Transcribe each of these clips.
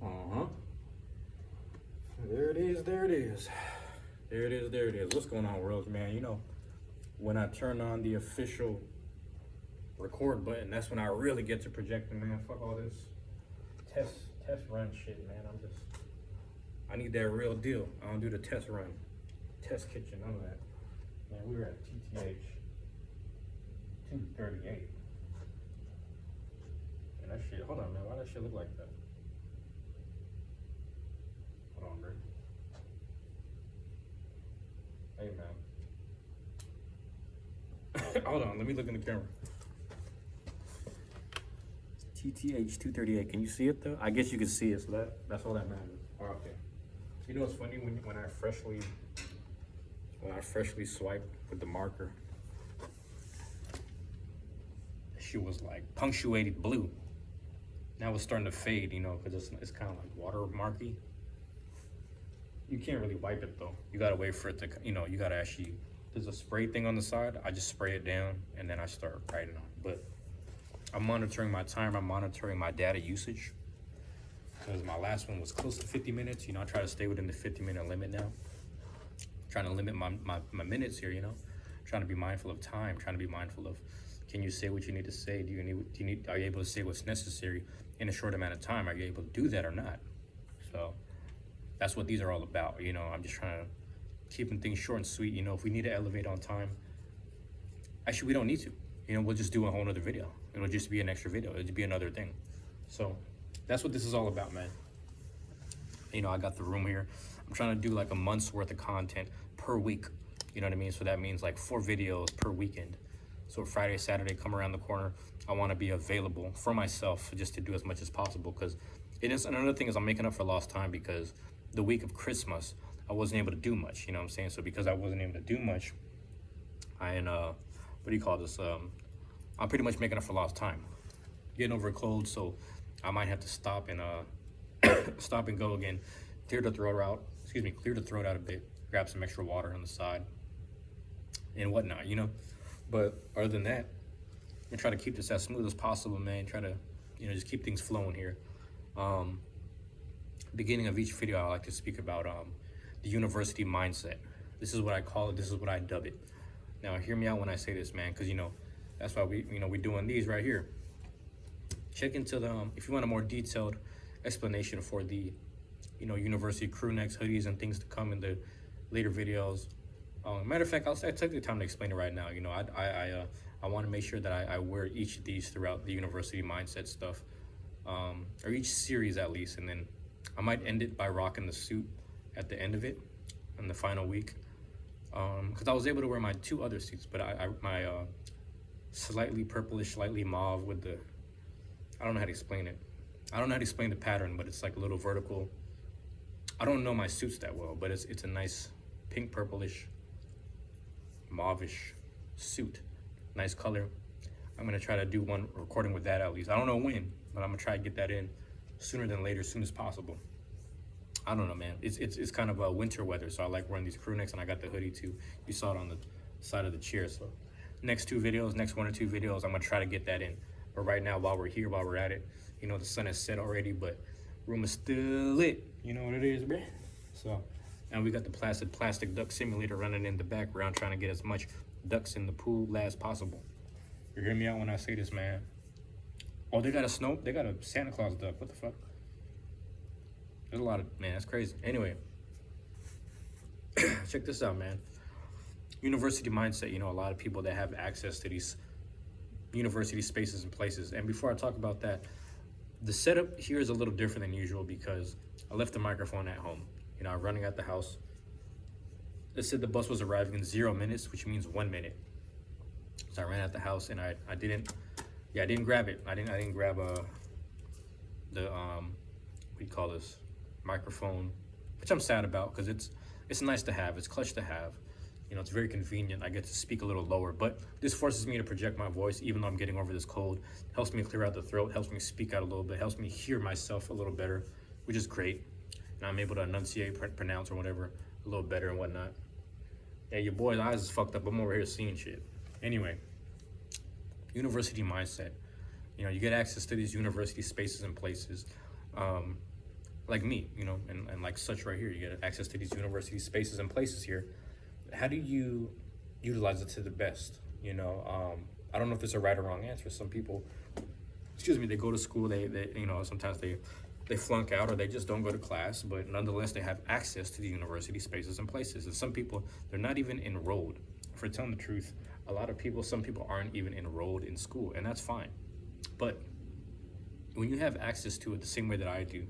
Uh-huh. There it is, there it is. There it is, there it is. What's going on, world, man? You know, when I turn on the official record button, that's when I really get to projecting, man. Fuck all this test run shit, man. I need that real deal. I don't do the test run, test kitchen, none of that. Man, we were at TTH 238. And that shit, hold on, man. Why that shit look like that? Hold on, bro. Hey, man. Hold on, let me look in the camera. TTH 238. Can you see it though? I guess you can see it, so that's all that matters. Oh, okay. You know what's funny when I freshly swiped with the marker, she was like punctuated blue. Now it's starting to fade, you know, because it's kind of like water marky. You can't really wipe it though. You gotta wait for it to, you know, you gotta actually. There's a spray thing on the side. I just spray it down and then I start writing on it. But I'm monitoring my time. I'm monitoring my data usage because my last one was close to 50 minutes. You know, I try to stay within the 50-minute limit now. Trying to limit my minutes here, you know. Trying to be mindful of time. Trying to be mindful of, can you say what you need to say? Are you able to say what's necessary in a short amount of time? Are you able to do that or not? So that's what these are all about. You know, I'm just trying to keeping things short and sweet. You know, if we need to elevate on time, actually we don't need to. You know, we'll just do a whole nother video. It'll just be an extra video. It'll be another thing. So that's what this is all about, man. You know, I got the room here. I'm trying to do like a month's worth of content per week. You know what I mean? So that means like 4 videos per weekend. So Friday, Saturday come around the corner. I want to be available for myself just to do as much as possible, because it is another thing is I'm making up for lost time, because the week of Christmas I wasn't able to do much. You know what I'm saying? So because I wasn't able to do much, what do you call this? I'm pretty much making up for lost time. Getting over a cold, so I might have to stop and stop and go again. Clear the throat out a bit. Grab some extra water on the side and whatnot, you know. But other than that, I'm trying to keep this as smooth as possible, man. Try to, you know, just keep things flowing here. Beginning of each video, I like to speak about the university mindset. This is what I call it. This is what I dub it. Now, hear me out when I say this, man, because, you know, that's why we're doing these right here. Check into the, if you want a more detailed explanation for the, you know, university crew necks, hoodies, and things to come in the later videos. Matter of fact, I'll take the time to explain it right now. You know, I want to make sure that I wear each of these throughout the university mindset stuff, or each series at least, and then I might end it by rocking the suit at the end of it, in the final week, because I was able to wear my 2 other suits, but my slightly purplish, slightly mauve with the, I don't know how to explain it. I don't know how to explain the pattern, but it's like a little vertical. I don't know my suits that well, but it's a nice pink, purplish, mauvish suit. Nice color. I'm gonna try to do one recording with that at least. I don't know when, but I'm gonna try to get that in sooner than later, as soon as possible. I don't know, man. It's kind of winter weather, so I like wearing these crew necks, and I got the hoodie too. You saw it on the side of the chair. So next 1 or 2 videos, I'm gonna try to get that in. But right now, while we're here, while we're at it, you know, the sun has set already, but room is still lit. You know what it is, bruh? So, and we got the plastic duck simulator running in the background, trying to get as much ducks in the pool as possible. You hear me out when I say this, man? Oh, they got a Santa Claus duck. What the fuck? There's a lot of, man, that's crazy. Anyway, check this out, man. University mindset, you know, a lot of people that have access to these university spaces and places. And before I talk about that, the setup here is a little different than usual because I left the microphone at home. You know, I'm running at the house. It said the bus was arriving in 0 minutes, which means 1 minute. So I ran out the house and I didn't grab it. I didn't grab what do you call this, microphone, which I'm sad about because it's nice to have. It's clutch to have. You know, it's very convenient. I get to speak a little lower, but this forces me to project my voice even though I'm getting over this cold. Helps me clear out the throat, helps me speak out a little bit, helps me hear myself a little better, which is great. And I'm able to enunciate, pronounce, or whatever a little better and whatnot. Yeah, your boy's eyes is fucked up. I'm over here seeing shit. Anyway, university mindset. You know, you get access to these university spaces and places. like me, you know, and like such right here. You get access to these university spaces and places here. How do you utilize it to the best? You know, I don't know if there's a right or wrong answer. Some people, excuse me, they go to school, they you know, sometimes they flunk out or they just don't go to class, but nonetheless they have access to the university spaces and places. And some people, they're not even enrolled. For telling the truth, a lot of people, some people aren't even enrolled in school, and that's fine. But when you have access to it the same way that I do,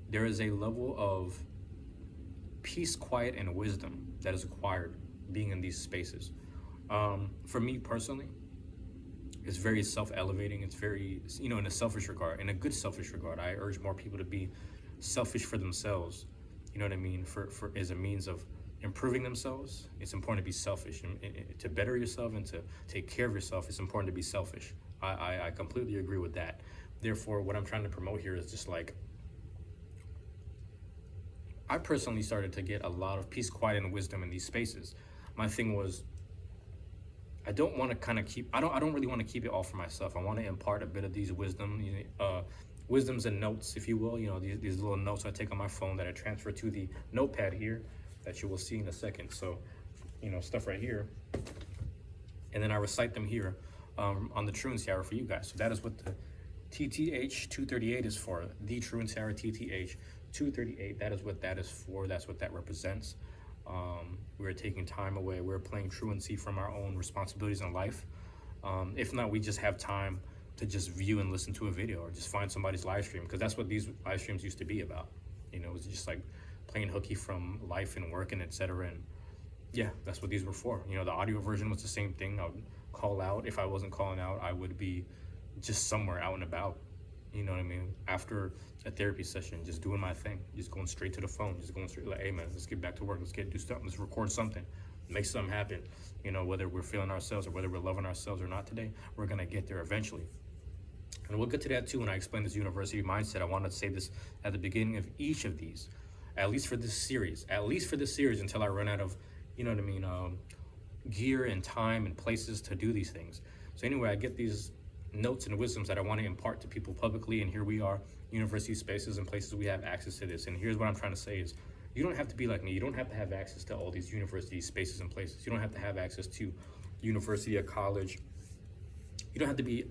there is a level of peace, quiet, and wisdom that is acquired being in these spaces. For me personally, it's very self-elevating. It's very, you know, in a selfish regard, in a good selfish regard. I urge more people to be selfish for themselves. You know what I mean? For as a means of improving themselves, it's important to be selfish. And to better yourself and to take care of yourself, it's important to be selfish. I completely agree with that. Therefore, what I'm trying to promote here is just like, I personally started to get a lot of peace, quiet, and wisdom in these spaces. My thing was, I don't want to kind of keep, I don't really want to keep it all for myself. I want to impart a bit of these wisdoms and notes, if you will, you know, these little notes I take on my phone that I transfer to the notepad here that you will see in a second. So, you know, stuff right here. And then I recite them here on the Truancy Hour for you guys. So that is what the TTH 238 is for, the Truancy Hour TTH 238. That is what that is for. That's what that represents. We're taking time away. We're playing truancy from our own responsibilities in life. If not, we just have time to just view and listen to a video or just find somebody's live stream, because that's what these live streams used to be about. You know, it was just like playing hooky from life and work and etc. And yeah, that's what these were for. You know, the audio version was the same thing. I would call out. If I wasn't calling out, I would be just somewhere out and about. You know what I mean? After a therapy session, just doing my thing, just going straight to the phone, just going straight like, hey man, let's get back to work, do something, let's record something, make something happen. You know, whether we're feeling ourselves or whether we're loving ourselves or not today, we're gonna get there eventually. And we'll get to that too when I explain this university mindset. I wanted to say this at the beginning of each of these, at least for this series, until I run out of, you know what I mean, gear and time and places to do these things. So anyway, I get these notes and wisdoms that I want to impart to people publicly, and here we are, university spaces and places we have access to this. And here's what I'm trying to say is, you don't have to be like me. You don't have to have access to all these university spaces and places. You don't have to have access to university, a college. You don't have to be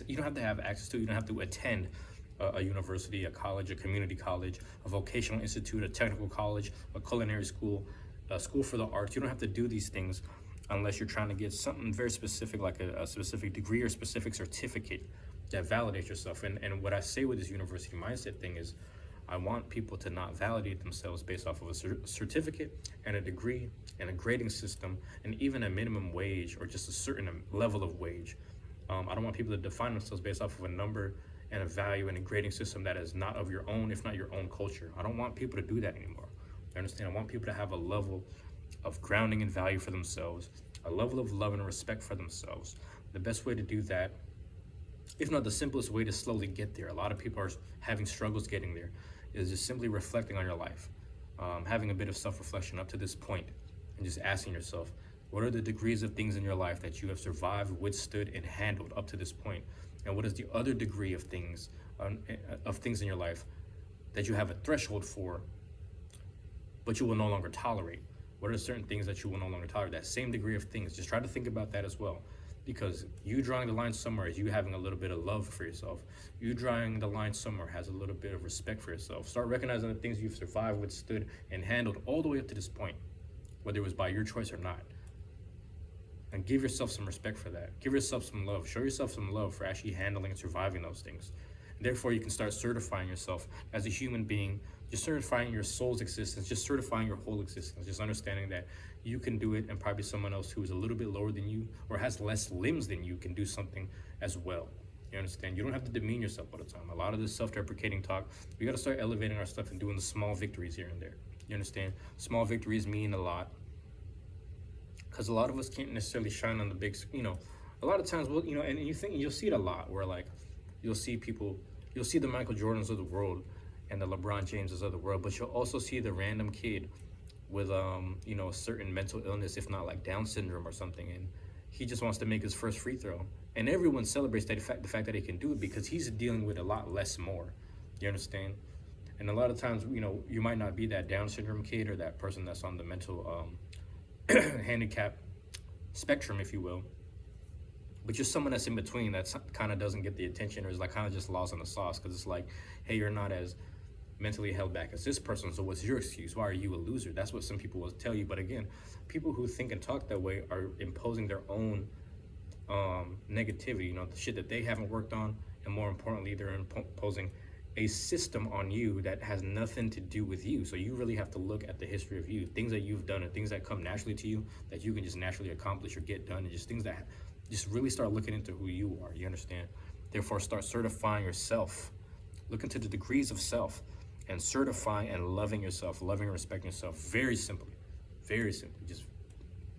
you don't have to have access to, you don't have to attend a university, a college, a community college, a vocational institute, a technical college, a culinary school, a school for the arts. You don't have to do these things unless you're trying to get something very specific, like a specific degree or specific certificate that validates yourself. And what I say with this university mindset thing is, I want people to not validate themselves based off of a certificate and a degree and a grading system and even a minimum wage or just a certain level of wage. I don't want people to define themselves based off of a number and a value and a grading system that is not of your own, if not your own culture. I don't want people to do that anymore. You understand? I want people to have a level of grounding and value for themselves, a level of love and respect for themselves. The best way to do that, if not the simplest way to slowly get there, a lot of people are having struggles getting there, is just simply reflecting on your life, having a bit of self-reflection up to this point, and just asking yourself, what are the degrees of things in your life that you have survived, withstood, and handled up to this point? And what is the other degree of things in your life that you have a threshold for, but you will no longer tolerate? What are certain things that you will no longer tolerate? That same degree of things. Just try to think about that as well. Because you drawing the line somewhere is you having a little bit of love for yourself. You drawing the line somewhere has a little bit of respect for yourself. Start recognizing the things you've survived, withstood, and handled all the way up to this point, whether it was by your choice or not. And give yourself some respect for that. Give yourself some love. Show yourself some love for actually handling and surviving those things. Therefore, you can start certifying yourself as a human being, just certifying your soul's existence, just certifying your whole existence, just understanding that you can do it, and probably someone else who is a little bit lower than you or has less limbs than you can do something as well. You understand? You don't have to demean yourself all the time. A lot of this self-deprecating talk, we got to start elevating our stuff and doing the small victories here and there. You understand? Small victories mean a lot, because a lot of us can't necessarily shine on the big, you know, a lot of times, well, you know, and you'll see it a lot where, like, you'll see the Michael Jordans of the world and the LeBron Jameses of the world, but you'll also see the random kid with, you know, a certain mental illness, if not like Down syndrome or something, and he just wants to make his first free throw. And everyone celebrates the fact that he can do it because he's dealing with a lot less more. You understand? And a lot of times, you might not be that Down syndrome kid or that person that's on the mental handicap spectrum, if you will, but you're someone that's in between that kind of doesn't get the attention or is like kind of just lost in the sauce, because it's like, hey, you're not as mentally held back as this person, so what's your excuse? Why are you a loser? That's what some people will tell you. But again, people who think and talk that way are imposing their own negativity, the shit that they haven't worked on, and more importantly, they're imposing a system on you that has nothing to do with you. So you really have to look at the history of you, things that you've done and things that come naturally to you that you can just naturally accomplish or get done, and just things that just really start looking into who you are. You understand? Therefore, start certifying yourself. Look into the degrees of self and certify and loving yourself, loving and respecting yourself. Very simply, very simply. Just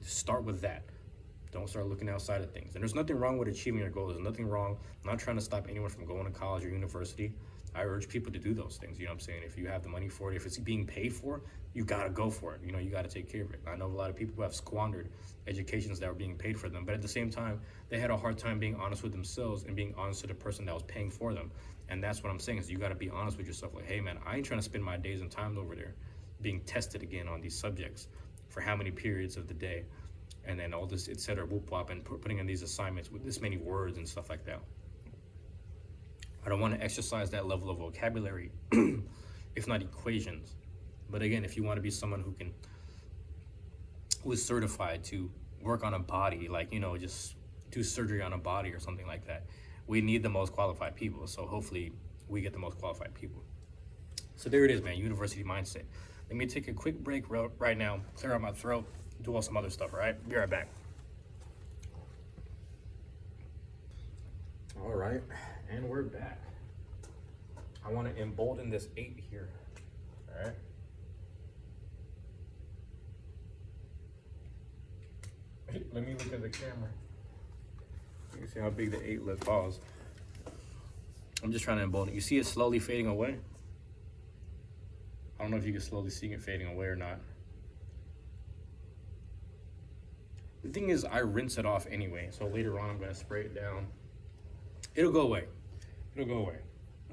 start with that. Don't start looking outside of things. And there's nothing wrong with achieving your goals. There's nothing wrong. I'm not trying to stop anyone from going to college or university. I urge people to do those things. You know what I'm saying? If you have the money for it, if it's being paid for, you got to go for it. You got to take care of it. I know a lot of people who have squandered educations that were being paid for them, but at the same time, they had a hard time being honest with themselves and being honest to the person that was paying for them. And that's what I'm saying, is you got to be honest with yourself. Like, hey, man, I ain't trying to spend my days and times over there being tested again on these subjects for how many periods of the day, and then all this, et cetera, whoop wop, and putting in these assignments with this many words and stuff like that. I don't want to exercise that level of vocabulary, if not equations. But again, if you want to be someone who is certified to work on a body, like, just do surgery on a body or something like that, we need the most qualified people. So hopefully we get the most qualified people. So there it is, man, university mindset. Let me take a quick break right now, clear out my throat, do all some other stuff, all right? Be right back. All right, and we're back. I want to embolden this 8 here, all right? Let me look at the camera. You can see how big the 8 lip balls. I'm just trying to embolden it. You see it slowly fading away? I don't know if you can slowly see it fading away or not. The thing is, I rinse it off anyway, so later on I'm gonna spray it down. It'll go away. It'll go away,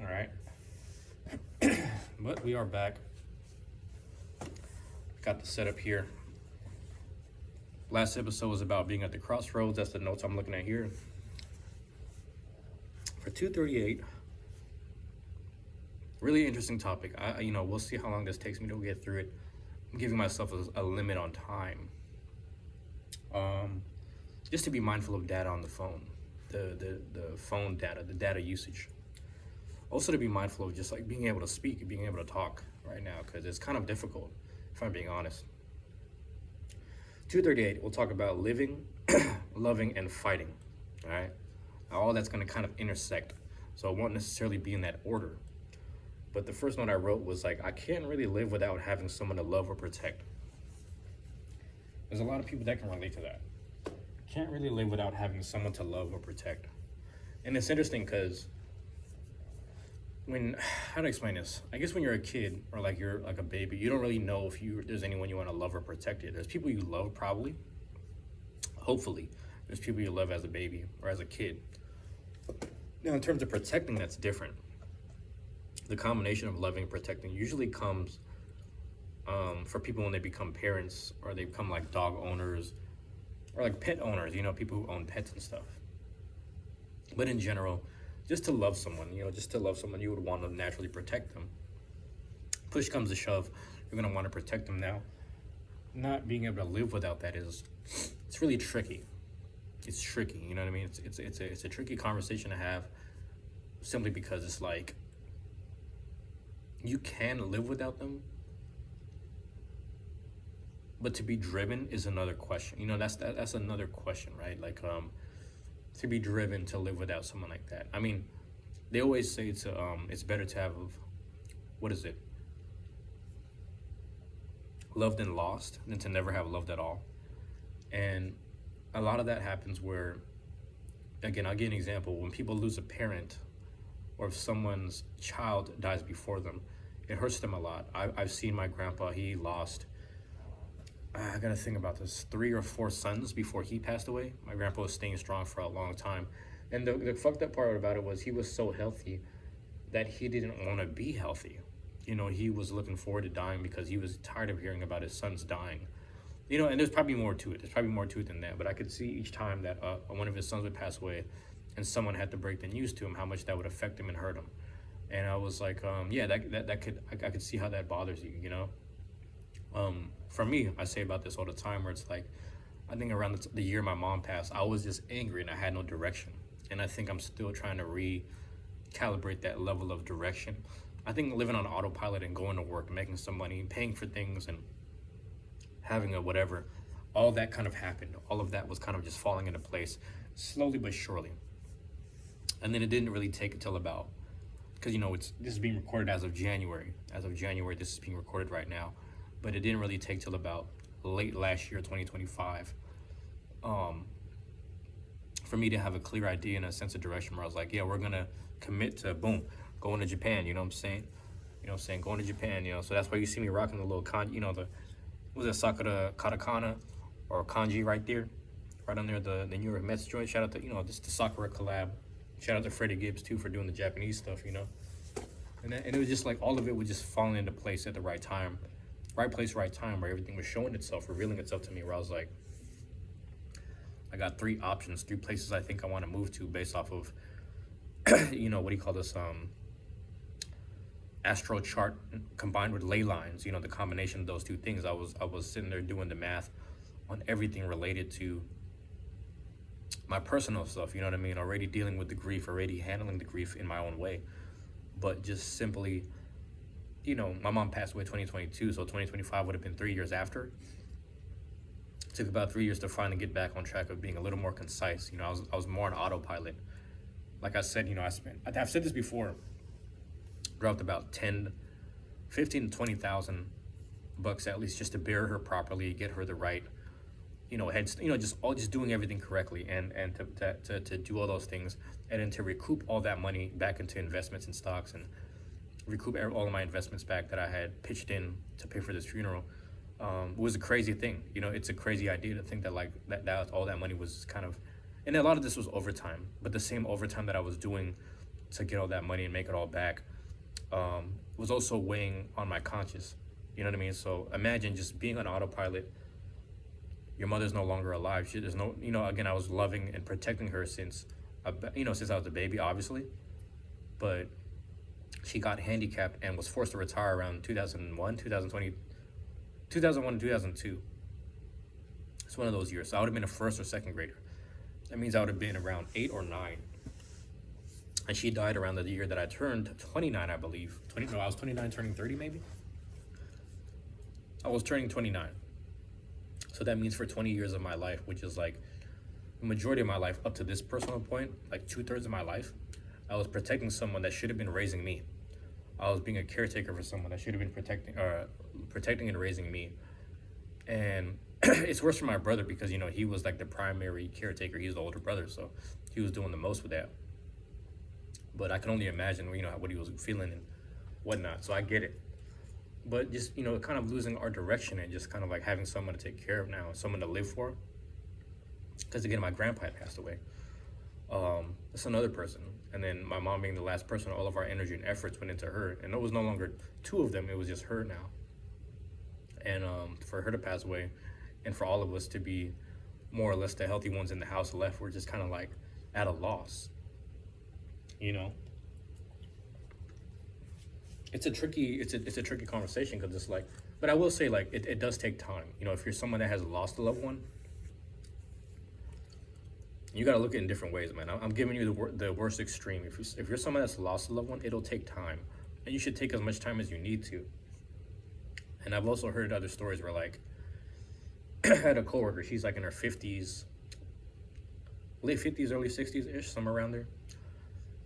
all right? But we are back. Got the setup here. Last episode was about being at the crossroads. That's the notes I'm looking at here. For 238, really interesting topic. We'll see how long this takes me to get through it. I'm giving myself a limit on time. Just to be mindful of data on the phone, the phone data, the data usage. Also to be mindful of just like being able to speak, being able to talk right now, because it's kind of difficult, if I'm being honest. 238, we'll talk about living, loving, and fighting, all right? All that's gonna kind of intersect, so it won't necessarily be in that order. But the first one I wrote was like, I can't really live without having someone to love or protect. There's a lot of people that can relate to that. Can't really live without having someone to love or protect. And it's interesting because how to explain this? I guess when you're a kid or like you're like a baby, you don't really know if there's anyone you want to love or protect. There's people you love, probably. Hopefully, there's people you love as a baby or as a kid. Now, in terms of protecting, that's different. The combination of loving and protecting usually comes for people when they become parents or they become like dog owners or like pet owners, people who own pets and stuff. But in general, just to love someone, you would want to naturally protect them. Push comes to shove, you're going to want to protect them now. Not being able to live without that it's really tricky. It's tricky, you know what I mean? It's a tricky conversation to have, simply because it's like, you can live without them, but to be driven is another question. That's another question, right? Like, to be driven to live without someone like that. I mean, they always say it's better to have, loved and lost than to never have loved at all. And a lot of that happens where, again, I'll give an example. When people lose a parent, or if someone's child dies before them, it hurts them a lot. I've seen my grandpa, he lost, I gotta think about this, 3 or 4 sons before he passed away. My grandpa was staying strong for a long time. And the fucked up part about it was he was so healthy that he didn't want to be healthy. he was looking forward to dying because he was tired of hearing about his sons dying. And there's probably more to it. There's probably more to it than that. But I could see each time that one of his sons would pass away and someone had to break the news to him, how much that would affect him and hurt him. And I was like, yeah, that could, I could see how that bothers you. For me, I say about this all the time where it's like, I think around the year my mom passed, I was just angry and I had no direction. And I think I'm still trying to recalibrate that level of direction. I think living on autopilot and going to work, making some money, paying for things, and having a whatever, all that kind of happened. All of that was kind of just falling into place slowly but surely. And then it didn't really take until about, because this is being recorded as of January. As of January, this is being recorded right now. But it didn't really take till about late last year, 2025, for me to have a clear idea and a sense of direction where I was like, yeah, we're gonna commit to going to Japan. You know what I'm saying? Going to Japan. So that's why you see me rocking the little was it Sakura Katakana or kanji right there, right under the New York Mets joint. Shout out to just the Sakura collab. Shout out to Freddie Gibbs too for doing the Japanese stuff. And it was just like all of it was just falling into place at the right time. Right place, right time, where everything was showing itself, revealing itself to me, where I was like, I got 3 options, 3 places I think I want to move to based off of, what do you call this, astro chart combined with ley lines, the combination of those 2 things. I was sitting there doing the math on everything related to my personal stuff, you know what I mean? Already dealing with the grief, already handling the grief in my own way, but just simply, my mom passed away 2022, so 2025 would have been 3 years after. It took about 3 years to finally get back on track of being a little more concise. I was more on autopilot. Like I said, I've said this before, dropped about 15 to 20,000 bucks at least just to bury her properly, get her the right, just doing everything correctly and to do all those things, and then to recoup all that money back into investments and stocks and recoup all of my investments back that I had pitched in to pay for this funeral. Was a crazy thing. It's a crazy idea to think that that all that money was kind of, and a lot of this was overtime, but the same overtime that I was doing to get all that money and make it all back was also weighing on my conscience. You know what I mean? So imagine just being on autopilot. Your mother's no longer alive. There's no, again, I was loving and protecting her since I was a baby, obviously, but she got handicapped and was forced to retire around 2001, 2002. It's one of those years. So I would have been a 1st or 2nd grader. That means I would have been around 8 or 9. And she died around the year that I turned 29, I believe. I was 29, turning 30 maybe? I was turning 29. So that means for 20 years of my life, which is like the majority of my life up to this personal point, like 2/3 of my life, I was protecting someone that should have been raising me. I was being a caretaker for someone that should have been protecting and raising me. And it's worse for my brother because, he was like the primary caretaker. He's the older brother, so he was doing the most with that. But I can only imagine, what he was feeling and whatnot. So I get it. But just, kind of losing our direction and just kind of like having someone to take care of now, someone to live for. Because again, my grandpa had passed away. That's another person. And then my mom being the last person, all of our energy and efforts went into her. And it was no longer 2 of them, it was just her now. And for her to pass away and for all of us to be more or less the healthy ones in the house left, we're just kind of like at a loss. It's a tricky conversation because it's like, but I will say like it does take time. If you're someone that has lost a loved one, you got to look at it in different ways, man. I'm giving you the worst extreme. If you're someone that's lost a loved one, it'll take time, and you should take as much time as you need to. And I've also heard other stories where like I had a coworker, she's like in her 50s, late 50s, early 60s ish, somewhere around there.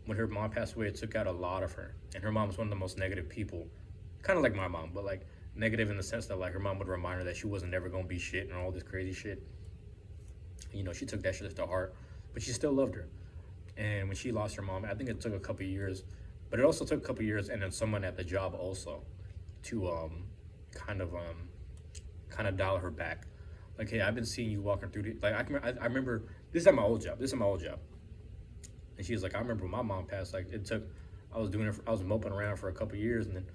When her mom passed away, it took out a lot of her. And her mom was one of the most negative people, kind of like my mom, but like negative in the sense that like her mom would remind her that she wasn't never gonna be shit and all this crazy shit. She took that shit to heart, but she still loved her. And when she lost her mom, I think it took a couple of years, but it also took a couple of years and then someone at the job also to kind of dial her back. Like, hey, I've been seeing you walking through I remember this is at my old job. And she was like, I remember when my mom passed, like I was moping around for a couple of years, and then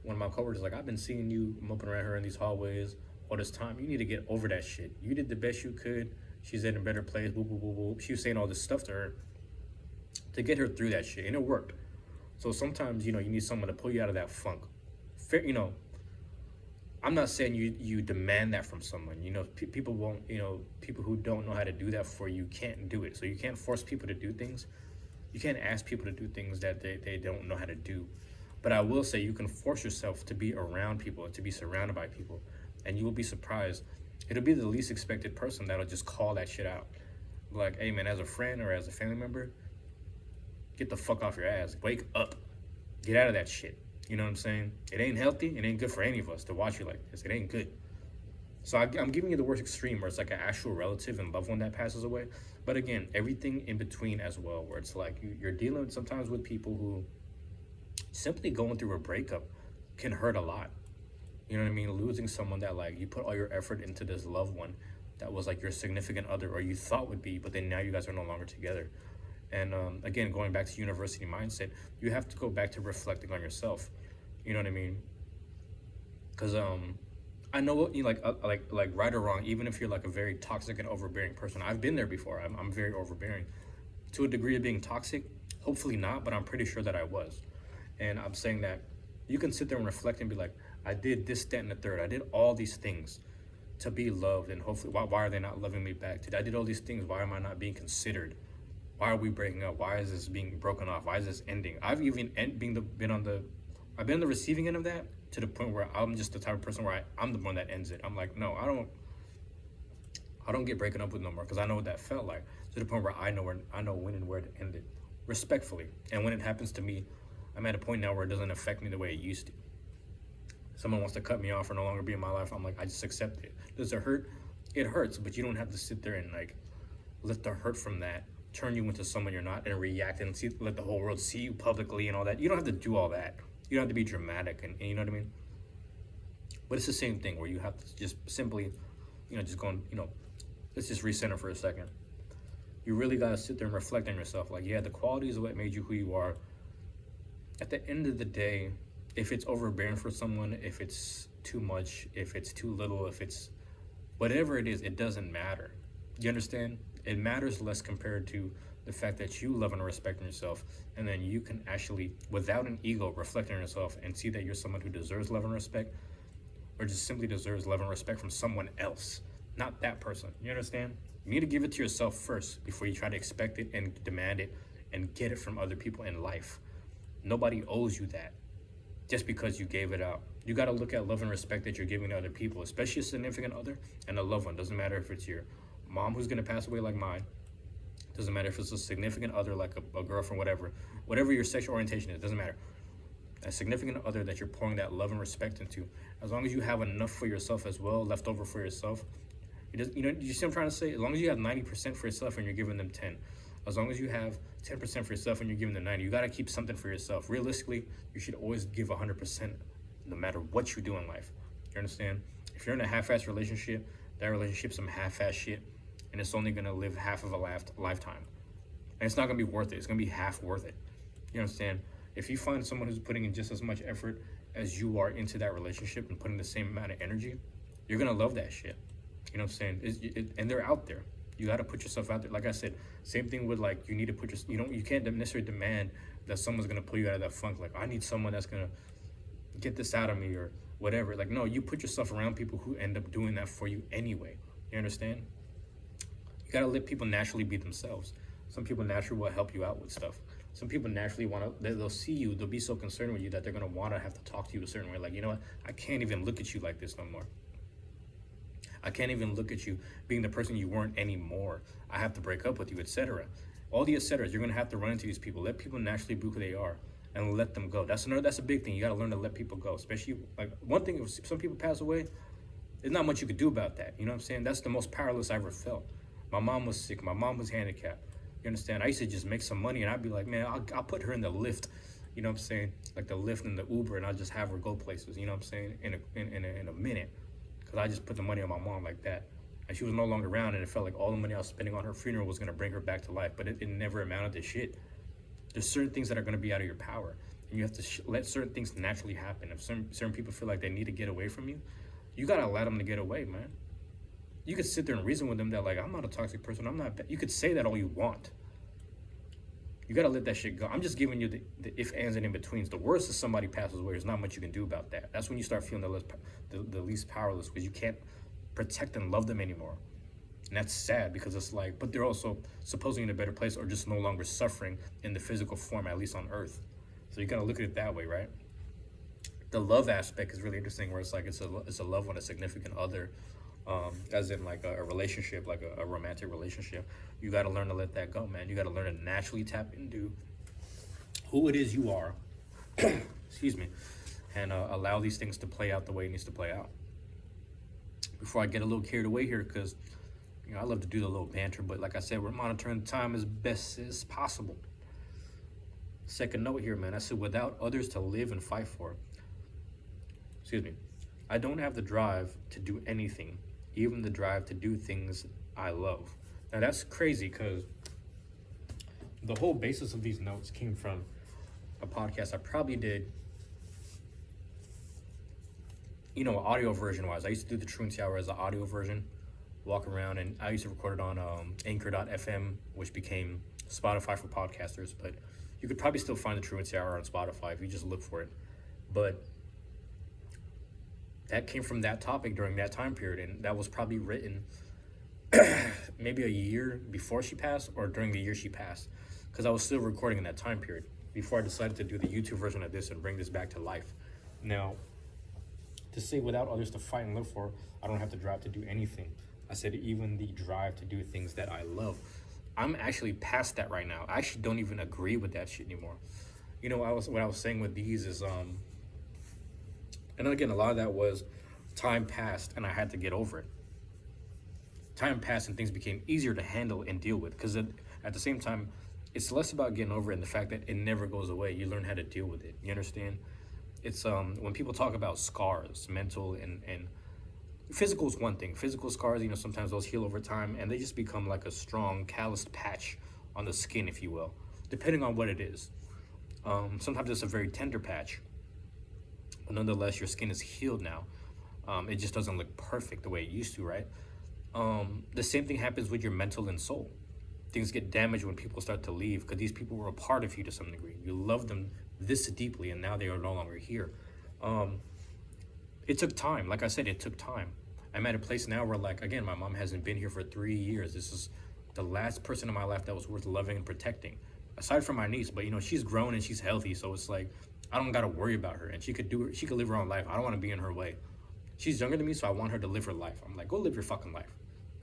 one of my coworkers like, I've been seeing you moping around her in these hallways all this time. You need to get over that shit. You did the best you could. She's in a better place. Whoop, whoop, whoop, whoop. She was saying all this stuff to her to get her through that shit, and it worked. So sometimes, you need someone to pull you out of that funk. Fair, I'm not saying you demand that from someone. People won't. People who don't know how to do that for you can't do it. So you can't force people to do things. You can't ask people to do things that they don't know how to do. But I will say you can force yourself to be around people, to be surrounded by people, and you will be surprised. It'll be the least expected person that'll just call that shit out. Like, hey man, as a friend or as a family member, get the fuck off your ass. Wake up. Get out of that shit. You know what I'm saying? It ain't healthy. It ain't good for any of us to watch you like this. It ain't good. So I'm giving you the worst extreme where it's like an actual relative and loved one that passes away. But again, everything in between as well, where it's like you're dealing sometimes with people who simply going through a breakup can hurt a lot. You know what I mean? Losing someone that like you put all your effort into this loved one that was like your significant other or you thought would be, but then now you guys are no longer together. And again, going back to university mindset, you have to go back to reflecting on yourself. You know what I mean? Because I know what you like right or wrong. Even if you're like a very toxic and overbearing person, I've been there before. I'm very overbearing, to a degree of being toxic. Hopefully not, but I'm pretty sure that I was. And I'm saying that you can sit there and reflect and be like, I did this, that, and the third. I did all these things to be loved, and hopefully, why are they not loving me back? I did all these things. Why am I not being considered? Why are we breaking up? Why is this being broken off? Why is this ending? I've even been on the receiving end of that, to the point where I'm just the type of person where I'm the one that ends it. I'm like, no, I don't get breaking up with no more, because I know what that felt like. To the point where I know when and where to end it, respectfully. And when it happens to me, I'm at a point now where it doesn't affect me the way it used to. Someone wants to cut me off or no longer be in my life, I'm like, I just accept it. Does it hurt? It hurts, but you don't have to sit there and like let the hurt from that turn you into someone you're not and react and let the whole world see you publicly and all that. You don't have to do all that. You don't have to be dramatic and you know what I mean? But it's the same thing where you have to just simply, just going, let's just recenter for a second. You really got to sit there and reflect on yourself. Like, yeah, the qualities of what made you who you are. At the end of the day, if it's overbearing for someone, if it's too much, if it's too little, if it's whatever it is, it doesn't matter. You understand? It matters less compared to the fact that you love and respect yourself, and then you can actually, without an ego, reflect on yourself and see that you're someone who deserves love and respect, or just simply deserves love and respect from someone else, not that person. You understand? You need to give it to yourself first before you try to expect it and demand it and get it from other people in life. Nobody owes you that just because you gave it out. You got to look at love and respect that you're giving to other people, especially a significant other and a loved one. Doesn't matter if it's your mom who's going to pass away like mine. Doesn't matter if it's a significant other like a girlfriend, whatever your sexual orientation is, doesn't matter. A significant other that you're pouring that love and respect into, as long as you have enough for yourself as well, left over for yourself. You see what I'm trying to say? As long as you have 90% for yourself and you're giving them 10, as long as you have 10% for yourself and you're giving them 90, you got to keep something for yourself. Realistically, you should always give 100% no matter what you do in life. You understand? If you're in a half-ass relationship, that relationship's some half-ass shit, and it's only going to live half of a lifetime. And it's not going to be worth it. It's going to be half worth it. You understand? If you find someone who's putting in just as much effort as you are into that relationship and putting the same amount of energy, you're going to love that shit. You know what I'm saying? And they're out there. You got to put yourself out there. Like I said, same thing with like, you need to put you can't necessarily demand that someone's going to pull you out of that funk. Like, I need someone that's going to get this out of me or whatever. Like, no, you put yourself around people who end up doing that for you anyway. You understand? You got to let people naturally be themselves. Some people naturally will help you out with stuff. Some people naturally they'll see you, they'll be so concerned with you that they're going to want to have to talk to you a certain way. Like, you know what? I can't even look at you like this no more. I can't even look at you being the person you weren't anymore. I have to break up with you, etc. All the etceteras, you're going to have to run into these people. Let people naturally be who they are and let them go. That's a big thing. You got to learn to let people go. Especially, like, one thing, if some people pass away, there's not much you could do about that. You know what I'm saying? That's the most powerless I ever felt. My mom was sick. My mom was handicapped. You understand? I used to just make some money and I'd be like, man, I'll put her in the Lyft. You know what I'm saying? Like the Lyft and the Uber, and I'll just have her go places. You know what I'm saying? In a minute. Because I just put the money on my mom like that. And she was no longer around, and it felt like all the money I was spending on her funeral was going to bring her back to life. But it never amounted to shit. There's certain things that are going to be out of your power. and you have to let certain things naturally happen. If certain people feel like they need to get away from you, you gotta allow them to get away, man. You could sit there and reason with them that like, I'm not a toxic person. I'm not bad. You could say that all you want. You gotta let that shit go. I'm just giving you the if, ands, and in betweens. The worst is somebody passes away. There's not much you can do about that. That's when you start feeling the least powerless, because you can't protect and love them anymore. And that's sad, because it's like, but they're also supposedly in a better place, or just no longer suffering in the physical form, at least on Earth. So you gotta look at it that way, right? The love aspect is really interesting, where it's like it's a love with a significant other, as in like a relationship, like a romantic relationship. You got to learn to let that go, man. You got to learn to naturally tap into who it is you are, excuse me, and allow these things to play out the way it needs to play out. Before I get a little carried away here, because I love to do the little banter, but like I said, we're monitoring the time as best as possible. Second note here, man. I said, without others to live and fight for, excuse me, I don't have the drive to do anything, even the drive to do things I love. Now that's crazy, because the whole basis of these notes came from a podcast I probably did, audio version wise. I used to do the Truancy Hour as an audio version, walk around, and I used to record it on Anchor.fm, which became Spotify for podcasters. But you could probably still find the Truancy Hour on Spotify if you just look for it. But that came from that topic during that time period, and that was probably written maybe a year before she passed, or during the year she passed, because I was still recording in that time period before I decided to do the YouTube version of this and bring this back to life. Now, to say without others to fight and live for, I don't have the drive to do anything. I said even the drive to do things that I love. I'm actually past that right now. I actually don't even agree with that shit anymore. What I was saying with these is and again, a lot of that was time passed and I had to get over it. Time passed and things became easier to handle and deal with, because at the same time, it's less about getting over it and the fact that it never goes away. You learn how to deal with it. You understand? It's when people talk about scars, mental and physical is one thing. Physical scars, sometimes those heal over time, and they just become like a strong, calloused patch on the skin, if you will, depending on what it is. Sometimes it's a very tender patch. But nonetheless, your skin is healed now. It just doesn't look perfect the way it used to, right? The same thing happens with your mental and soul. Things get damaged when people start to leave, because these people were a part of you to some degree. You loved them this deeply, and now they are no longer here. It took time. Like I said, it took time. I'm at a place now where, like, again, my mom hasn't been here for 3 years. This is the last person in my life that was worth loving and protecting, aside from my niece. But she's grown and she's healthy, so it's like I don't gotta worry about her, and she could live her own life. I don't want to be in her way. She's younger than me, so I want her to live her life. I'm like, go live your fucking life.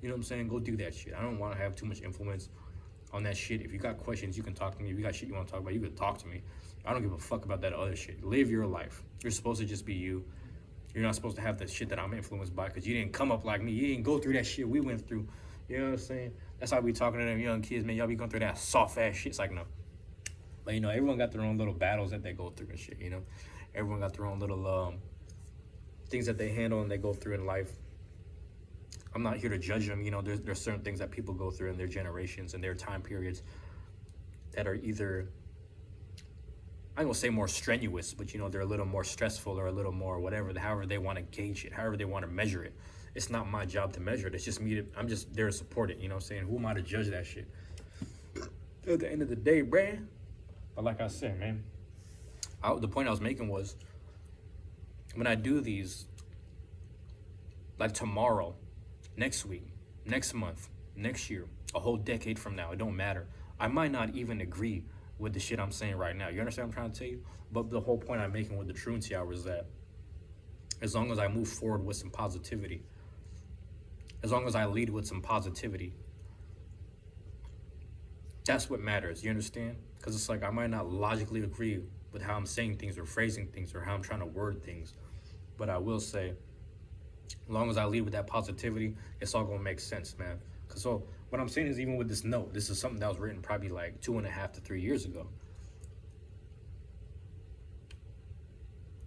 You know what I'm saying? Go do that shit. I don't want to have too much influence on that shit. If you got questions, you can talk to me. If you got shit you want to talk about, you can talk to me. I don't give a fuck about that other shit. Live your life. You're supposed to just be you. You're not supposed to have the shit that I'm influenced by, because you didn't come up like me. You didn't go through that shit we went through. You know what I'm saying? That's how we talking to them young kids, man. Y'all be going through that soft ass shit. It's like, no. But everyone got their own little battles that they go through and shit. Everyone got their own little things that they handle and they go through in life. I'm not here to judge them. There's certain things that people go through in their generations and their time periods that are either, I don't say more strenuous, but they're a little more stressful or a little more whatever, however they want to gauge it, however they want to measure it. It's not my job to measure it. It's just me. I'm just there to support it. Saying, who am I to judge that shit? At the end of the day, bruh. But like I said, man, the point I was making was, when I do these, like tomorrow, next week, next month, next year, a whole decade from now, it don't matter. I might not even agree with the shit I'm saying right now. You understand what I'm trying to tell you? But the whole point I'm making with the Truancy Hour is that as long as I move forward with some positivity, as long as I lead with some positivity, that's what matters. You understand? Because it's like I might not logically agree with how I'm saying things or phrasing things or how I'm trying to word things, but I will say, as long as I lead with that positivity, it's all gonna make sense, man. So what I'm saying is, even with this note, this is something that was written probably like 2.5 to 3 years ago.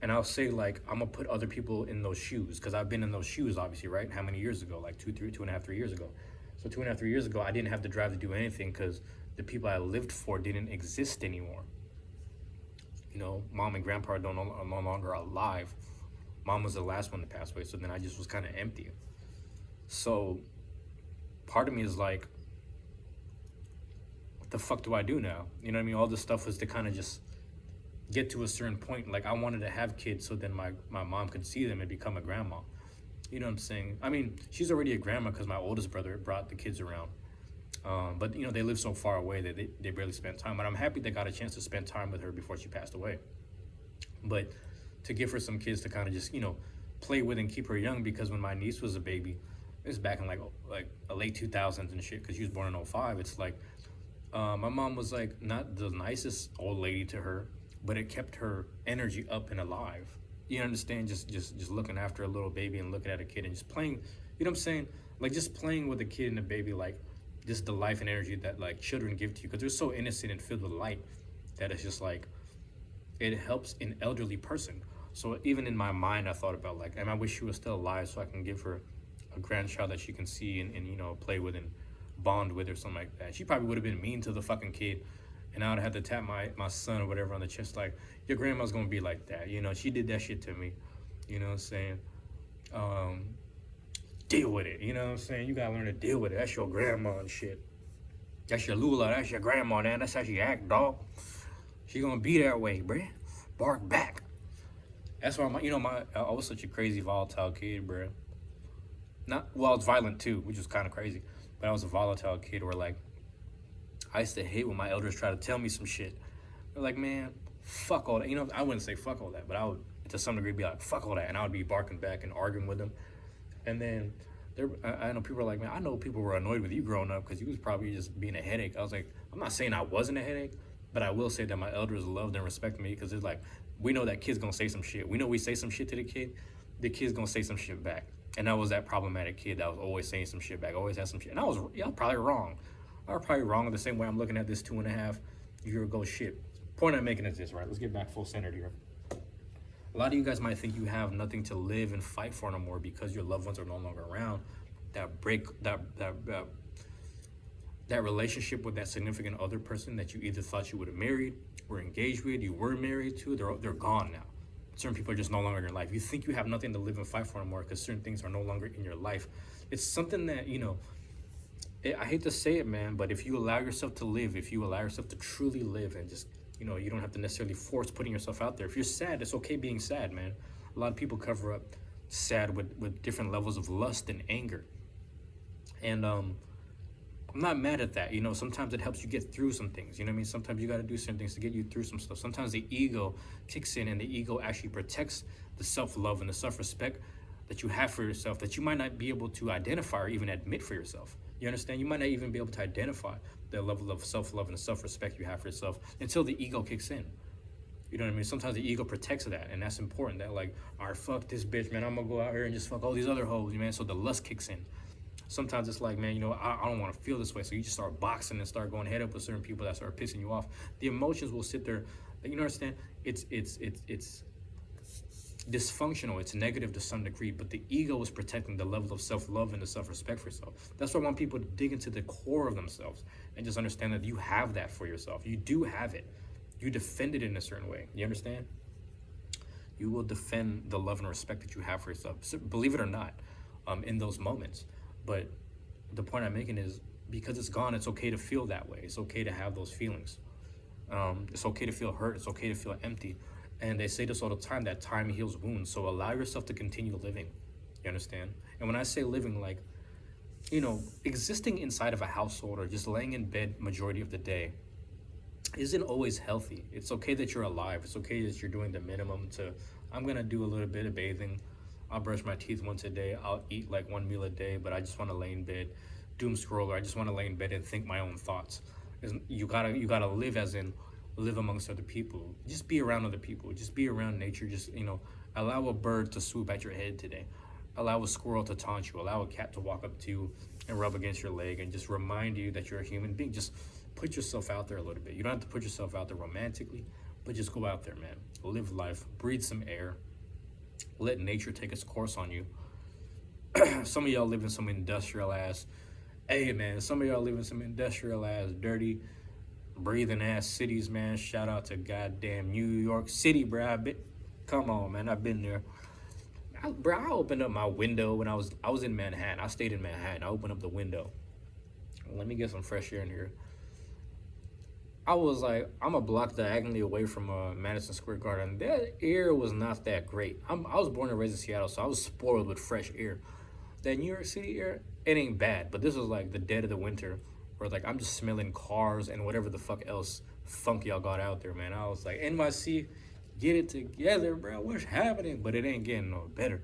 And I'll say, like, I'm gonna put other people in those shoes, because I've been in those shoes, obviously, right? How many years ago? Like 2.5, 3 years ago. So 2.5, 3 years ago, I didn't have the drive to do anything because the people I lived for didn't exist anymore. You know, mom and grandpa are no longer alive. Mom was the last one to pass away, so then I just was kind of empty. So part of me is like, what the fuck do I do now? You know what I mean? All this stuff was to kind of just get to a certain point. Like I wanted to have kids so then my mom could see them and become a grandma. You know what I'm saying? I mean, she's already a grandma because my oldest brother brought the kids around. But you know, they live so far away that they barely spend time. But I'm happy they got a chance to spend time with her before she passed away. But to give her some kids to kind of just, you know, play with and keep her young, because when my niece was a baby, it was back in like a late 2000s and shit, because she was born in '05. It's like my mom was like not the nicest old lady to her, but it kept her energy up and alive. You understand? Just looking after a little baby and looking at a kid and just playing. You know what I'm saying? Like just playing with a kid and a baby, like just the life and energy that like children give to you, because they're so innocent and filled with light that it's just like it helps an elderly person. So even in my mind, I thought about like, and I wish she was still alive so I can give her a grandchild that she can see and you know, play with and bond with or something like that. She probably would have been mean to the fucking kid, and I would have had to tap my son or whatever on the chest like, your grandma's gonna be like that. You know, she did that shit to me. You know what I'm saying? Deal with it. You know what I'm saying? You gotta learn to deal with it. That's your grandma and shit. That's your Lula. That's your grandma, man. That's how she act, dog. She gonna be that way, bruh. Bark back. That's why I was such a crazy volatile kid, bruh. I was violent too, which was kind of crazy. But I was a volatile kid where like, I used to hate when my elders try to tell me some shit. They're like, man, fuck all that. You know, I wouldn't say fuck all that, but I would to some degree be like, fuck all that. And I would be barking back and arguing with them. And then I know people are like, man, I know people were annoyed with you growing up because you was probably just being a headache. I was like, I'm not saying I wasn't a headache, but I will say that my elders loved and respected me, because it's like, we know that kid's gonna say some shit. We know we say some shit to the kid's gonna say some shit back. And I was that problematic kid that was always saying some shit back, always had some shit. And I was probably wrong. I was probably wrong the same way I'm looking at this 2.5 year ago shit. Point I'm making is this, right? Let's get back full centered here. A lot of you guys might think you have nothing to live and fight for no more because your loved ones are no longer around. That relationship with that significant other person that you either thought you would have married, were engaged with, you were married to, they're gone now. Certain people are just no longer in your life. You think you have nothing to live and fight for no more because certain things are no longer in your life. It's something that, you know, I hate to say it, man, but if you allow yourself to live, if you allow yourself to truly live and just, you know, you don't have to necessarily force putting yourself out there. If you're sad, it's okay being sad, man. A lot of people cover up sad with different levels of lust and anger. And I'm not mad at that. You know, sometimes it helps you get through some things. You know what I mean? Sometimes you got to do certain things to get you through some stuff. Sometimes the ego kicks in, and the ego actually protects the self-love and the self-respect that you have for yourself that you might not be able to identify or even admit for yourself. You understand? You might not even be able to identify the level of self-love and self-respect you have for yourself until the ego kicks in. You know what I mean? Sometimes the ego protects that, and that's important. That like, all right, fuck this bitch, man. I'm gonna go out here and just fuck all these other hoes, man. So the lust kicks in. Sometimes it's like, man, you know, I don't want to feel this way. So you just start boxing and start going head up with certain people that start pissing you off. The emotions will sit there. You understand? It's dysfunctional. It's negative to some degree, but the ego is protecting the level of self-love and the self-respect for yourself. That's why I want people to dig into the core of themselves and just understand that you have that for yourself. You do have it. You defend it in a certain way. You understand? You will defend the love and respect that you have for yourself. So, believe it or not, in those moments. But the point I'm making is, because it's gone, it's okay to feel that way. It's okay to have those feelings. It's okay to feel hurt. It's okay to feel empty. And they say this all the time, that time heals wounds. So allow yourself to continue living. You understand? And when I say living, like, you know, existing inside of a household or just laying in bed majority of the day isn't always healthy. It's okay that you're alive. It's okay that you're doing the minimum to, I'm going to do a little bit of bathing. I'll brush my teeth once a day. I'll eat like one meal a day, but I just want to lay in bed, doom scroll, or I just want to lay in bed and think my own thoughts. You gotta live, as in live amongst other people. Just be around other people. Just be around nature. Just, you know, allow a bird to swoop at your head today. Allow a squirrel to taunt you. Allow a cat to walk up to you and rub against your leg and just remind you that you're a human being. Just put yourself out there a little bit. You don't have to put yourself out there romantically, but just go out there, man. Live life. Breathe some air. Let nature take its course on you. Some of y'all live in some industrial ass, hey man, some of y'all live in some industrial ass, dirty, breathing ass cities, man. Shout out to goddamn New York City, bro. Come on, man. I've been there. I opened up my window when I was in Manhattan. I stayed in Manhattan. I opened up the window. Let me get some fresh air in here. I was like, I'm a block diagonally away from Madison Square Garden. That air was not that great. I was born and raised in Seattle, so I was spoiled with fresh air. That New York City air, it ain't bad. But this was like the dead of the winter, where like I'm just smelling cars and whatever the fuck else funk y'all got out there, man. I was like, NYC, get it together, bro. What's happening? But it ain't getting no better.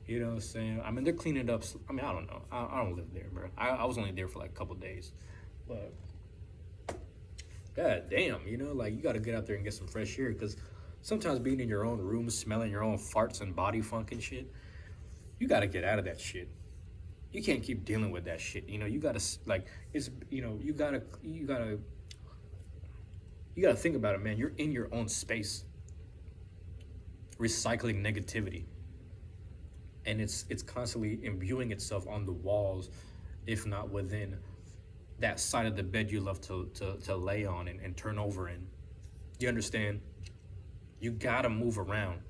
You know what I'm saying? I mean, they're cleaning it up. I mean, I don't know. I don't live there, bro. I was only there for like a couple days. But god damn, you know, like you got to get out there and get some fresh air, because sometimes being in your own room, smelling your own farts and body funk and shit, you got to get out of that shit. You can't keep dealing with that shit. You know, you got to like, it's, you know, you got to think about it, man. You're in your own space, recycling negativity, and it's constantly imbuing itself on the walls, if not within that side of the bed you love to lay on and turn over in. You understand? You gotta move around.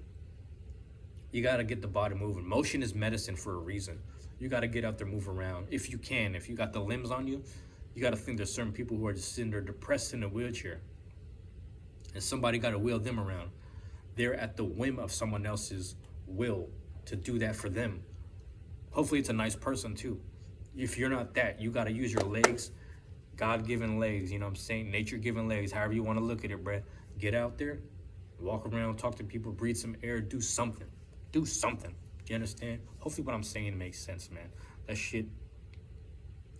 You gotta get the body moving. Motion is medicine for a reason. You gotta get out there, move around. If you can, if you got the limbs on you, you gotta think there's certain people who are just sitting there depressed in a wheelchair, and somebody gotta wheel them around. They're at the whim of someone else's will to do that for them. Hopefully it's a nice person too. If you're not that, you gotta use your legs, God-given legs, you know what I'm saying? Nature-given legs, however you want to look at it, bruh. Get out there, walk around, talk to people, breathe some air, do something. Do something. Do you understand? Hopefully what I'm saying makes sense, man. That shit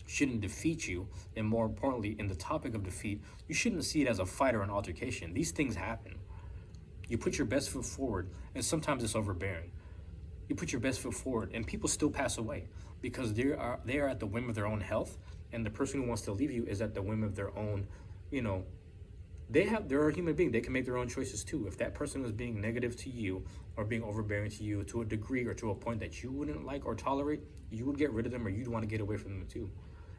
shouldn't defeat you, and more importantly, in the topic of defeat, you shouldn't see it as a fight or an altercation. These things happen. You put your best foot forward, and sometimes it's overbearing. You put your best foot forward, and people still pass away because they are at the whim of their own health, and the person who wants to leave you is at the whim of their own, you know, they're a human being. They can make their own choices too. If that person was being negative to you or being overbearing to you to a degree or to a point that you wouldn't like or tolerate, you would get rid of them, or you'd want to get away from them too.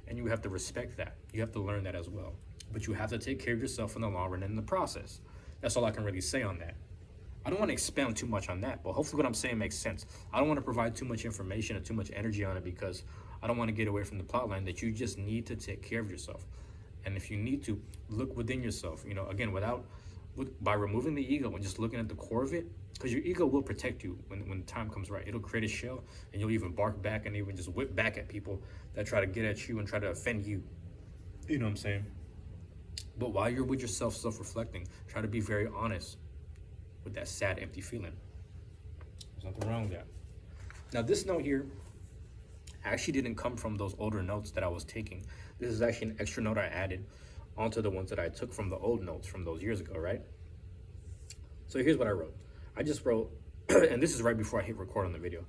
And you have to respect that. You have to learn that as well. But you have to take care of yourself in the long run and in the process. That's all I can really say on that. I don't want to expound too much on that, but hopefully what I'm saying makes sense. I don't want to provide too much information or too much energy on it, because I don't want to get away from the plot line that you just need to take care of yourself. And if you need to, look within yourself, you know, again, by removing the ego and just looking at the core of it, because your ego will protect you when the time comes right. It'll create a shell, and you'll even bark back and even just whip back at people that try to get at you and try to offend you. You know what I'm saying? But while you're with yourself, self-reflecting, try to be very honest with that sad, empty feeling. There's nothing wrong with that. Now, this note here actually didn't come from those older notes that I was taking. This is actually an extra note I added onto the ones that I took from the old notes from those years ago, right? So here's what I wrote. I just wrote, and this is right before I hit record on the video.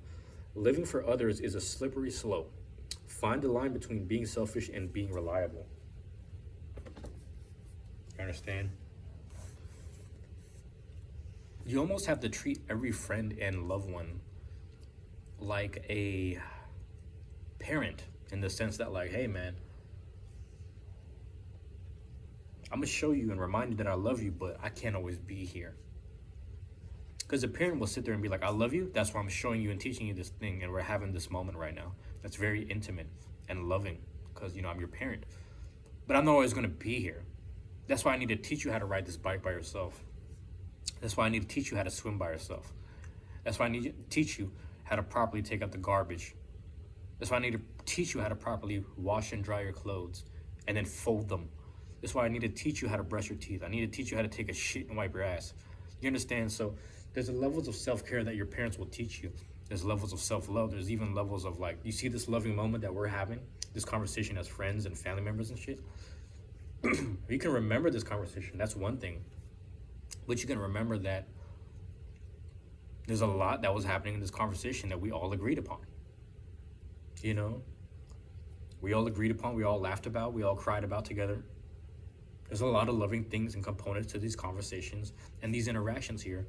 Living for others is a slippery slope. Find the line between being selfish and being reliable. You understand? You almost have to treat every friend and loved one like a parent, in the sense that, like, hey man, I'm gonna show you and remind you that I love you, but I can't always be here. Because a parent will sit there and be like, I love you, that's why I'm showing you and teaching you this thing, and we're having this moment right now that's very intimate and loving, because, you know, I'm your parent. But I'm not always gonna be here. That's why I need to teach you how to ride this bike by yourself. That's why I need to teach you how to swim by yourself. That's why I need to teach you how to properly take out the garbage. That's why I need to teach you how to properly wash and dry your clothes and then fold them. That's why I need to teach you how to brush your teeth. I need to teach you how to take a shit and wipe your ass. You understand? So there's levels of self-care that your parents will teach you. There's levels of self-love. There's even levels of, like, you see this loving moment that we're having, this conversation as friends and family members and shit. You can remember this conversation. That's one thing. But you can remember that there's a lot that was happening in this conversation that we all agreed upon. You know? We all agreed upon, we all laughed about, we all cried about together. There's a lot of loving things and components to these conversations and these interactions here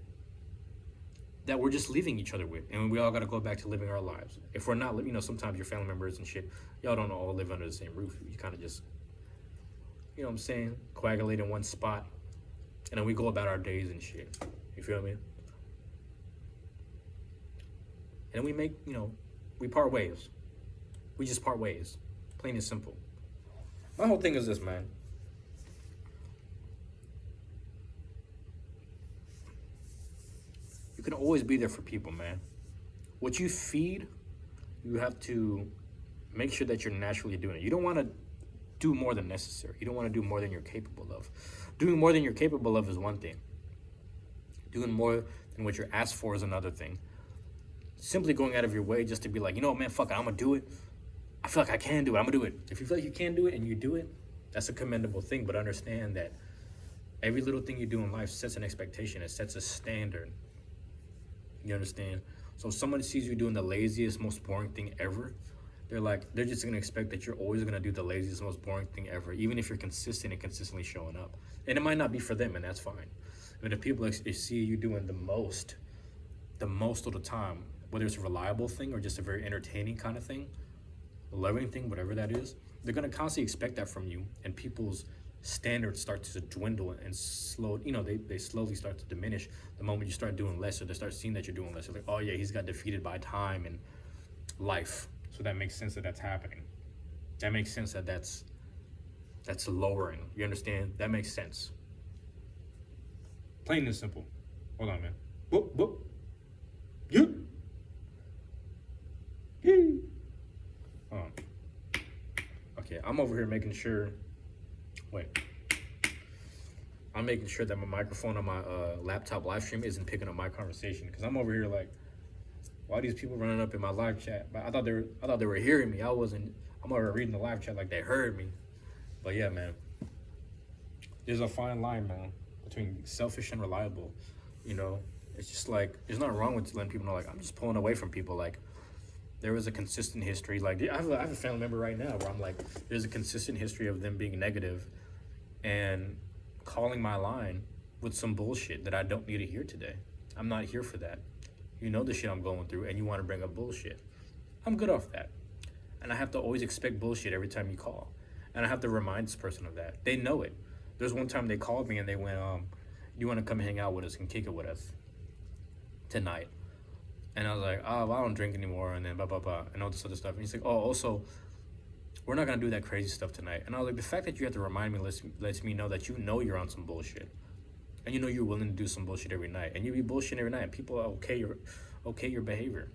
that we're just leaving each other with. And we all got to go back to living our lives. If we're not, you know, sometimes your family members and shit, y'all don't all live under the same roof. You kind of just you know what I'm saying, coagulate in one spot, and then we go about our days and shit. You feel me? And then we make, we part ways. We just part ways. Plain and simple. My whole thing is this, man. You can always be there for people, man. What you feed, you have to make sure that you're naturally doing it. You don't want to do more than necessary. You don't want to do more than you're capable of. Doing more than you're capable of is one thing. Doing more than what you're asked for is another thing. Simply going out of your way just to be like, man, fuck it, I'm going to do it. I feel like I can do it. I'm going to do it. If you feel like you can do it and you do it, that's a commendable thing. But understand that every little thing you do in life sets an expectation. It sets a standard. You understand? So if somebody sees you doing the laziest, most boring thing ever, they're just going to expect that you're always going to do the laziest, most boring thing ever, even if you're consistent and consistently showing up. And it might not be for them, and that's fine. But if people see you doing the most of the time, whether it's a reliable thing or just a very entertaining kind of thing, a loving thing, whatever that is, they're going to constantly expect that from you, and people's standards start to dwindle and they slowly start to diminish the moment you start doing less, or they start seeing that you're doing less. They're like, oh yeah, he's got defeated by time and life. So that makes sense that that's happening. That makes sense that that's lowering. You understand? That makes sense. Plain and simple. Hold on, man. Whoop, whoop. Yeah. Yeah. Okay, I'm over here making sure. I'm making sure that my microphone on my laptop live stream isn't picking up my conversation, because I'm over here like, why are these people running up in my live chat? But I thought they were hearing me. I'm over here reading the live chat like they heard me. But yeah, man, there's a fine line, man, between selfish and reliable. It's just like, there's nothing wrong with letting people know, like, I'm just pulling away from people. Like, there was a consistent history. Like, I have a family member right now where I'm like, there's a consistent history of them being negative and calling my line with some bullshit that I don't need to hear today. I'm not here for that. You know the shit I'm going through, and you want to bring up bullshit. I'm good off that. And I have to always expect bullshit every time you call. And I have to remind this person of that. They know it. There's one time they called me and they went, you want to come hang out with us and kick it with us tonight? And I was like, well, I don't drink anymore, and then blah, blah, blah, and all this other stuff. And he's like, also, we're not going to do that crazy stuff tonight. And I was like, the fact that you have to remind me lets me know that you're on some bullshit. And you're willing to do some bullshit every night. And you be bullshitting every night, and people are okay your behavior.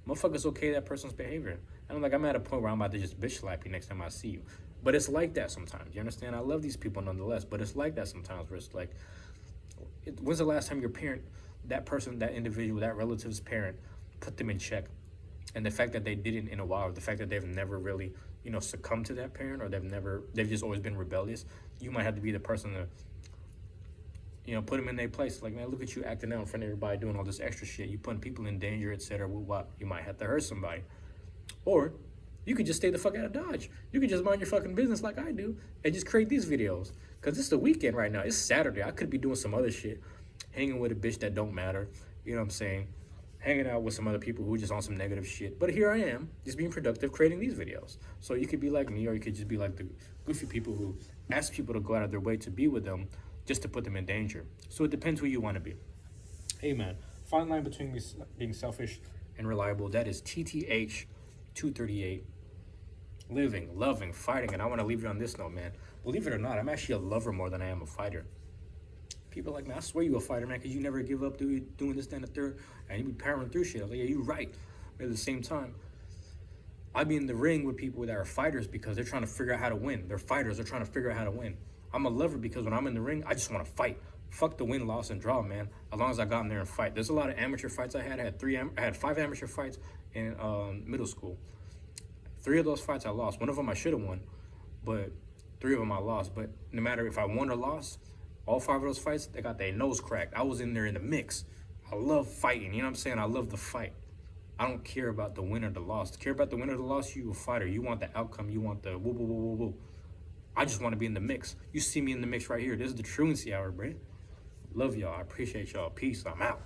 Motherfuckers okay that person's behavior. And I'm at a point where I'm about to just bitch slap you next time I see you. But it's like that sometimes, you understand? I love these people nonetheless, but it's like that sometimes where it's like, when's the last time your parent, that person, that individual, that relative's parent, put them in check? And the fact that they didn't in a while, the fact that they've never really, succumbed to that parent, or they've just always been rebellious, you might have to be the person to, put them in their place. Like, man, look at you acting out in front of everybody, doing all this extra shit. You putting people in danger, etc. What? You might have to hurt somebody. Or you could just stay the fuck out of Dodge. You could just mind your fucking business like I do and just create these videos. Because it's the weekend right now. It's Saturday. I could be doing some other shit. Hanging with a bitch that don't matter. You know what I'm saying? Hanging out with some other people who are just on some negative shit. But here I am, just being productive, creating these videos. So you could be like me, or you could just be like the goofy people who ask people to go out of their way to be with them just to put them in danger. So it depends who you want to be. Hey, man. Fine line between being selfish and reliable. That is TTH 238. Living, loving, fighting. And I want to leave you on this note, man. Believe it or not, I'm actually a lover more than I am a fighter. People are like, man, I swear you a fighter, man, because you never give up doing this, that, and the third, and you be powering through shit. I was like, yeah, you're right. But at the same time, I be in the ring with people that are fighters because they're trying to figure out how to win. They're fighters. They're trying to figure out how to win. I'm a lover because when I'm in the ring, I just want to fight. Fuck the win, loss, and draw, man. As long as I got in there and fight. There's a lot of amateur fights I had. I had 5 amateur fights in middle school. 3 of those fights I lost. One of them I should have won, but 3 of them I lost. But no matter if I won or lost, all 5 of those fights, they got their nose cracked. I was in there in the mix. I love fighting, you know what I'm saying? I love the fight. I don't care about the win or the loss. To care about the win or the loss, you a fighter. You want the outcome. You want the woo, woo, woo, woo, woo. I just want to be in the mix. You see me in the mix right here. This is the Truancy Hour, bro. Love y'all. I appreciate y'all. Peace. I'm out.